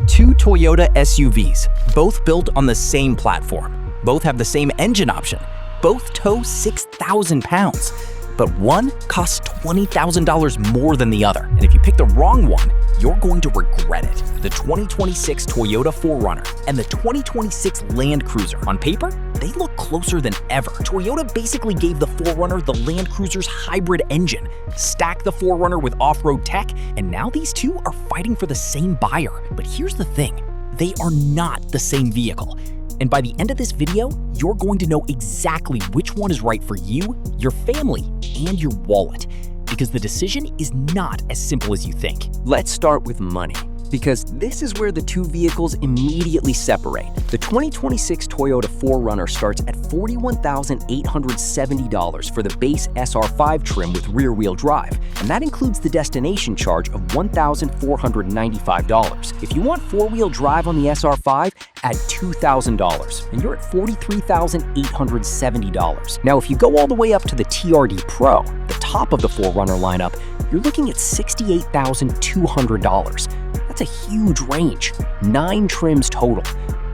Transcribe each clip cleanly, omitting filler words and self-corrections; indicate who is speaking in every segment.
Speaker 1: Two Toyota SUVs, both built on the same platform. Both have the same engine option. Both tow 6,000 pounds. But one costs $20,000 more than the other. And if you pick the wrong one, you're going to regret it. The 2026 Toyota 4Runner and the 2026 Land Cruiser. On paper, they look closer than ever. Toyota basically gave the 4Runner the Land Cruiser's hybrid engine, stacked the 4Runner with off-road tech, and now these two are fighting for the same buyer. But here's the thing, they are not the same vehicle. And by the end of this video, you're going to know exactly which one is right for you, your family, and your wallet. Because the decision is not as simple as you think.
Speaker 2: Let's start with money, because this is where the two vehicles immediately separate. The 2026 Toyota 4Runner starts at $41,870 for the base SR5 trim with rear-wheel drive, and that includes the destination charge of $1,495. If you want four-wheel drive on the SR5, add $2,000, and you're at $43,870. Now, if you go all the way up to the TRD Pro, the top of the 4Runner lineup, you're looking at $68,200. That's a huge range, 9 trims total.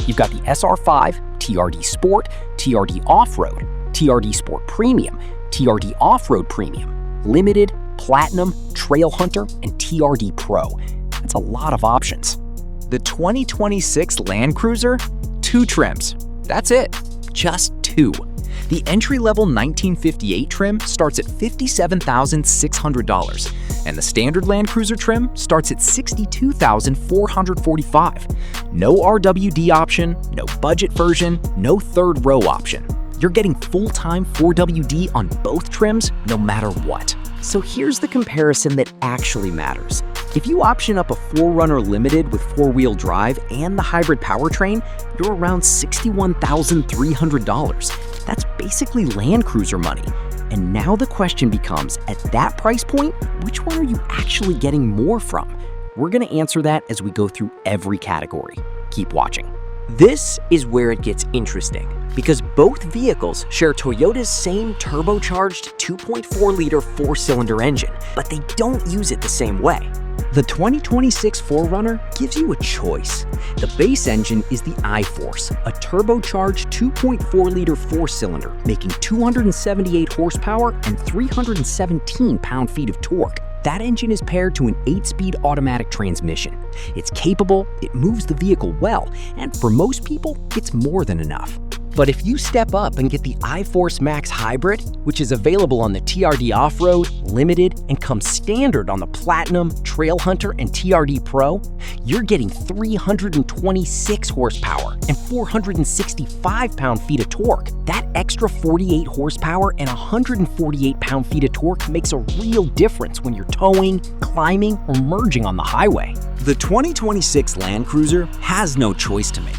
Speaker 2: You've got the SR5, TRD Sport, TRD Off-Road, TRD Sport Premium, TRD Off-Road Premium, Limited, Platinum, Trail Hunter, and TRD Pro. That's a lot of options.
Speaker 1: The 2026 Land Cruiser? 2 trims. That's it. Just 2. The entry-level 1958 trim starts at $57,600, and the standard Land Cruiser trim starts at $62,445. No RWD option, no budget version, no third row option. You're getting full-time 4WD on both trims, no matter what.
Speaker 2: So here's the comparison that actually matters. If you option up a 4Runner Limited with 4-wheel drive and the hybrid powertrain, you're around $61,300. That's basically Land Cruiser money. And now the question becomes, at that price point, which one are you actually getting more from? We're going to answer that as we go through every category. Keep watching. This is where it gets interesting, because both vehicles share Toyota's same turbocharged 2.4-liter 4-cylinder engine, but they don't use it the same way. The 2026 4Runner gives you a choice. The base engine is the I-Force, a turbocharged 2.4-liter 4-cylinder, making 278 horsepower and 317 pound-feet of torque. That engine is paired to an 8-speed automatic transmission. It's capable, it moves the vehicle well, and for most people, it's more than enough. But if you step up and get the I-Force Max Hybrid, which is available on the TRD Off-Road, Limited, and comes standard on the Platinum, Trail Hunter, and TRD Pro, you're getting 326 horsepower and 465 pound-feet of torque. That extra 48 horsepower and 148 pound-feet of torque makes a real difference when you're towing, climbing, or merging on the highway.
Speaker 1: The 2026 Land Cruiser has no choice to make.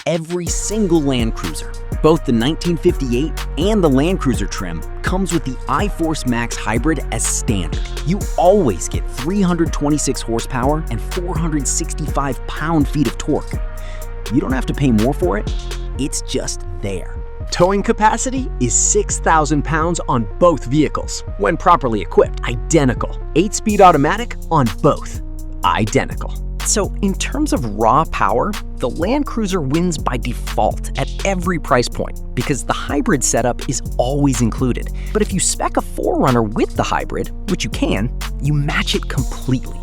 Speaker 1: Every single Land Cruiser, both the 1958 and the Land Cruiser trim, comes with the I-Force Max Hybrid as standard. You always get 326 horsepower and 465 pound-feet of torque. You don't have to pay more for it, it's just there.
Speaker 2: Towing capacity is 6,000 pounds on both vehicles, when properly equipped. Identical. 8-speed automatic on both. Identical. So in terms of raw power, the Land Cruiser wins by default at every price point because the hybrid setup is always included. But if you spec a 4Runner with the hybrid, which you can, you match it completely.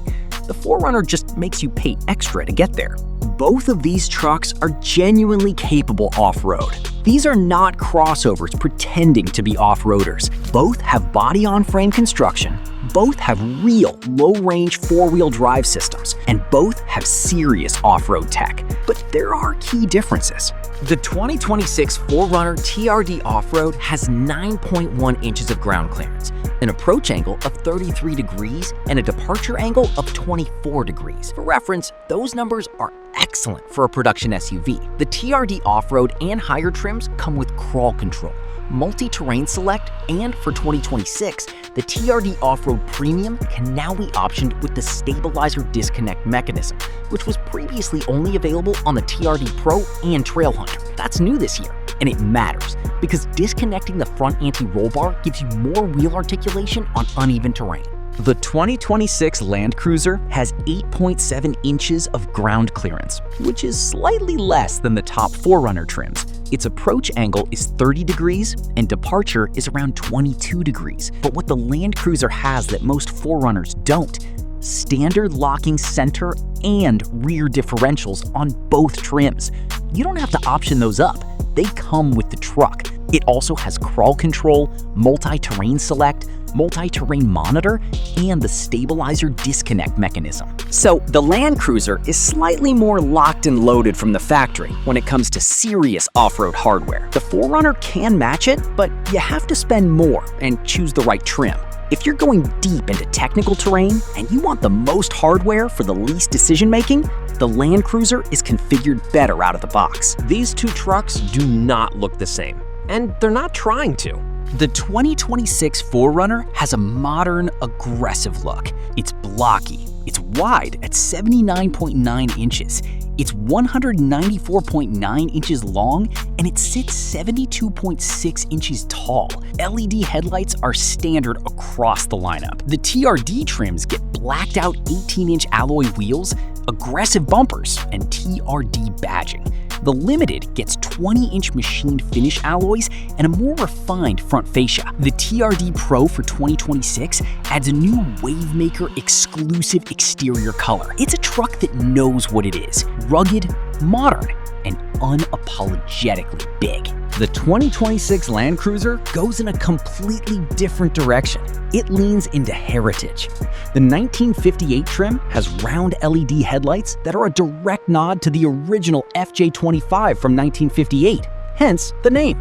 Speaker 2: The 4Runner just makes you pay extra to get there. Both of these trucks are genuinely capable off-road. These are not crossovers pretending to be off-roaders. Both have body-on-frame construction, both have real low-range 4-wheel drive systems, and both have serious off-road tech. But there are key differences.
Speaker 1: The 2026 4Runner TRD Off-Road has 9.1 inches of ground clearance, an approach angle of 33 degrees, and a departure angle of 24 degrees. For reference, those numbers are excellent for a production SUV. The TRD Off-Road and higher trims come with crawl control, multi-terrain select, and for 2026, the TRD Off-Road Premium can now be optioned with the stabilizer disconnect mechanism, which was previously only available on the TRD Pro and Trail Hunter. That's new this year, and it matters because disconnecting the front anti-roll bar gives you more wheel articulation on uneven terrain.
Speaker 2: The 2026 Land Cruiser has 8.7 inches of ground clearance, which is slightly less than the top 4Runner trims. Its approach angle is 30 degrees and departure is around 22 degrees. But what the Land Cruiser has that most 4Runners don't: standard locking center and rear differentials on both trims. You don't have to option those up. They come with the truck. It also has crawl control, multi-terrain select, multi-terrain monitor, and the stabilizer disconnect mechanism. So the Land Cruiser is slightly more locked and loaded from the factory when it comes to serious off-road hardware. The 4Runner can match it, but you have to spend more and choose the right trim. If you're going deep into technical terrain and you want the most hardware for the least decision-making, the Land Cruiser is configured better out of the box.
Speaker 3: These two trucks do not look the same, and they're not trying to.
Speaker 2: The 2026 4Runner has a modern, aggressive look. It's blocky. It's wide at 79.9 inches. It's 194.9 inches long, and it sits 72.6 inches tall. LED headlights are standard across the lineup. The TRD trims get blacked out 18-inch alloy wheels, aggressive bumpers, and TRD badging. The Limited gets 20-inch machined finish alloys and a more refined front fascia. The TRD Pro for 2026 adds a new Wavemaker exclusive exterior color. It's a truck that knows what it is: rugged, modern, and unapologetically big. The 2026 Land Cruiser goes in a completely different direction. It leans into heritage. The 1958 trim has round LED headlights that are a direct nod to the original FJ25 from 1958, hence the name.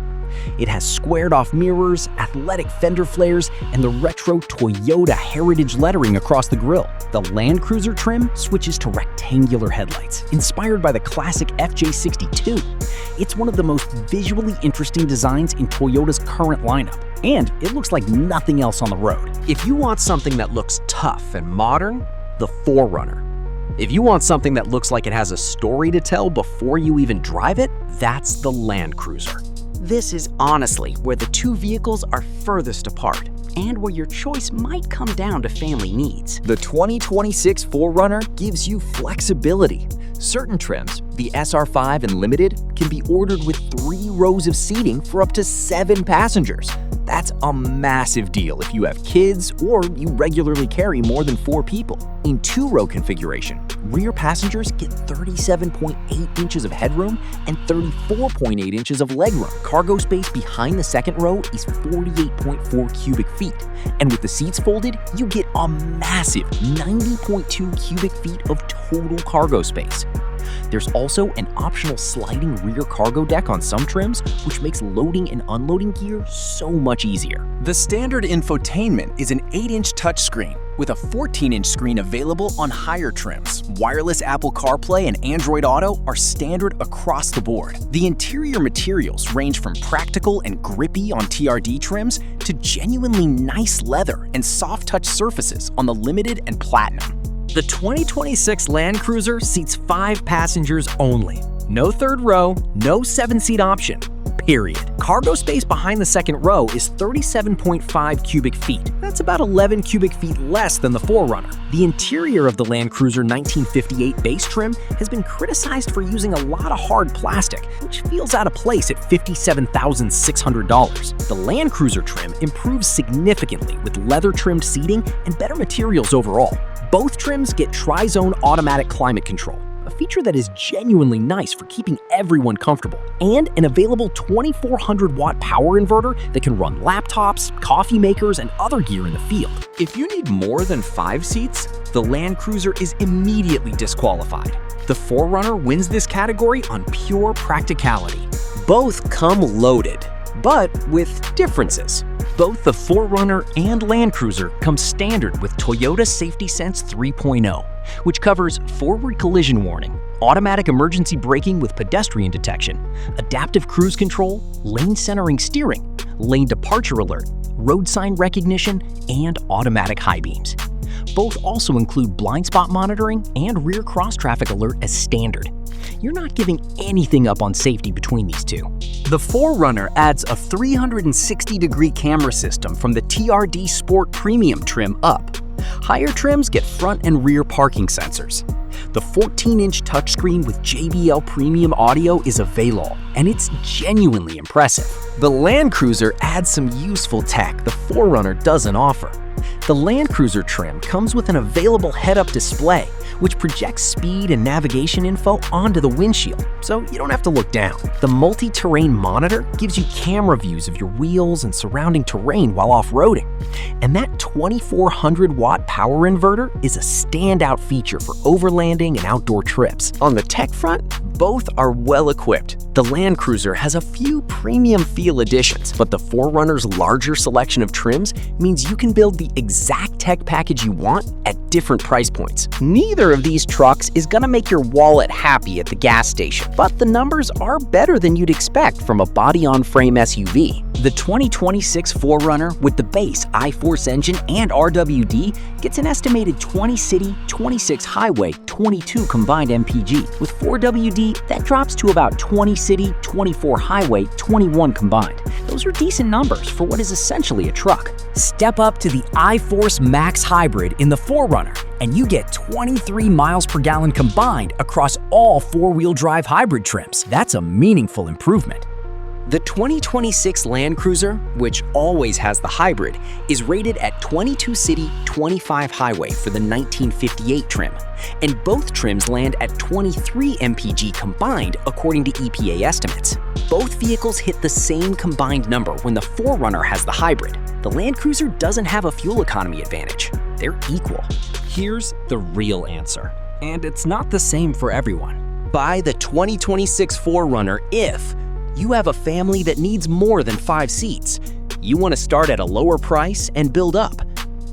Speaker 2: It has squared-off mirrors, athletic fender flares, and the retro Toyota heritage lettering across the grille. The Land Cruiser trim switches to rectangular headlights, inspired by the classic FJ62. It's one of the most visually interesting designs in Toyota's current lineup, and it looks like nothing else on the road.
Speaker 3: If you want something that looks tough and modern, the 4Runner. If you want something that looks like it has a story to tell before you even drive it, that's the Land Cruiser.
Speaker 2: This is honestly where the two vehicles are furthest apart, and where your choice might come down to family needs. The 2026 4Runner gives you flexibility. Certain trims, the SR5 and Limited, can be ordered with 3 rows of seating for up to 7 passengers. That's a massive deal if you have kids or you regularly carry more than 4 people. In 2-row configuration, rear passengers get 37.8 inches of headroom and 34.8 inches of legroom. Cargo space behind the second row is 48.4 cubic feet. And with the seats folded, you get a massive 90.2 cubic feet of total cargo space. There's also an optional sliding rear cargo deck on some trims, which makes loading and unloading gear so much easier.
Speaker 1: The standard infotainment is an 8-inch touchscreen with a 14-inch screen available on higher trims. Wireless Apple CarPlay and Android Auto are standard across the board. The interior materials range from practical and grippy on TRD trims to genuinely nice leather and soft touch surfaces on the Limited and Platinum.
Speaker 3: The 2026 Land Cruiser seats 5 passengers only. No third row, no 7-seat option, period. Cargo space behind the second row is 37.5 cubic feet. That's about 11 cubic feet less than the 4Runner. The interior of the Land Cruiser 1958 base trim has been criticized for using a lot of hard plastic, which feels out of place at $57,600. The Land Cruiser trim improves significantly with leather-trimmed seating and better materials overall. Both trims get tri-zone automatic climate control, a feature that is genuinely nice for keeping everyone comfortable, and an available 2400-watt power inverter that can run laptops, coffee makers, and other gear in the field. If you need more than 5 seats, the Land Cruiser is immediately disqualified. The 4Runner wins this category on pure practicality. Both come loaded, but with differences. Both the 4Runner and Land Cruiser come standard with Toyota Safety Sense 3.0, which covers forward collision warning, automatic emergency braking with pedestrian detection, adaptive cruise control, lane centering steering, lane departure alert, road sign recognition, and automatic high beams. Both also include blind spot monitoring and rear cross traffic alert as standard. You're not giving anything up on safety between these two.
Speaker 2: The 4Runner adds a 360-degree camera system from the TRD Sport Premium trim up. Higher trims get front and rear parking sensors. The 14-inch touchscreen with JBL premium audio is available, and it's genuinely impressive. The Land Cruiser adds some useful tech the 4Runner doesn't offer. The Land Cruiser trim comes with an available head-up display, which projects speed and navigation info onto the windshield, so you don't have to look down. The multi-terrain monitor gives you camera views of your wheels and surrounding terrain while off-roading. And that 2400-watt power inverter is a standout feature for overlanding and outdoor trips. On the tech front, both are well-equipped. The Land Cruiser has a few premium feel additions, but the 4Runner's larger selection of trims means you can build the exact tech package you want at different price points. Neither of these trucks is gonna make your wallet happy at the gas station, but the numbers are better than you'd expect from a body-on-frame SUV. The 2026 4Runner with the base iForce engine and RWD gets an estimated 20 city, 26 highway, 22 combined MPG. With 4WD, that drops to about 20 city, 24 highway, 21 combined. Those are decent numbers for what is essentially a truck.
Speaker 1: Step up to the iForce Max Hybrid in the 4Runner, and you get 23 miles per gallon combined across all four-wheel drive hybrid trims. That's a meaningful improvement.
Speaker 2: The 2026 Land Cruiser, which always has the hybrid, is rated at 22 city, 25 highway for the 1958 trim, and both trims land at 23 mpg combined according to EPA estimates. Both vehicles hit the same combined number when the 4Runner has the hybrid. The Land Cruiser doesn't have a fuel economy advantage. They're equal.
Speaker 3: Here's the real answer, and it's not the same for everyone.
Speaker 2: Buy the 2026 4Runner if you have a family that needs more than 5 seats. You want to start at a lower price and build up.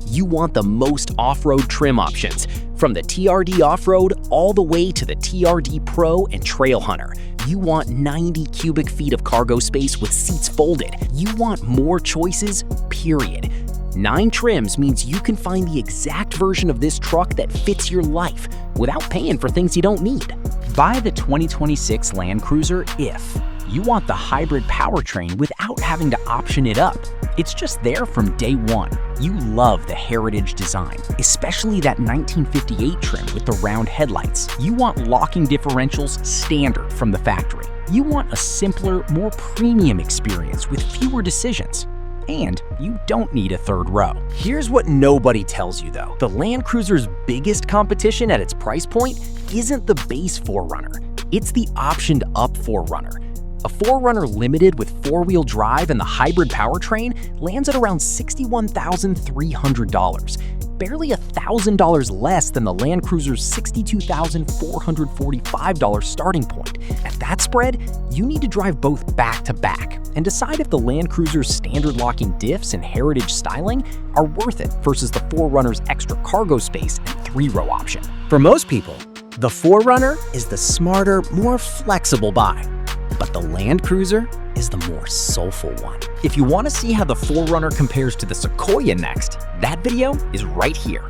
Speaker 2: You want the most off-road trim options, from the TRD Off-Road all the way to the TRD Pro and Trail Hunter. You want 90 cubic feet of cargo space with seats folded. You want more choices, period. 9 trims means you can find the exact version of this truck that fits your life without paying for things you don't need.
Speaker 1: Buy the 2026 Land Cruiser if you want the hybrid powertrain without having to option it up. It's just there from day one. You love the heritage design, especially that 1958 trim with the round headlights. You want locking differentials standard from the factory. You want a simpler, more premium experience with fewer decisions. And you don't need a third row.
Speaker 2: Here's what nobody tells you though. The Land Cruiser's biggest competition at its price point isn't the base 4Runner. It's the optioned up 4Runner. A 4Runner Limited with 4-wheel drive and the hybrid powertrain lands at around $61,300, barely $1,000 less than the Land Cruiser's $62,445 starting point. At that spread, you need to drive both back to back and decide if the Land Cruiser's standard locking diffs and heritage styling are worth it versus the 4Runner's extra cargo space and 3-row option. For most people, the 4Runner is the smarter, more flexible buy. But the Land Cruiser is the more soulful one. If you want to see how the 4Runner compares to the Sequoia next, that video is right here.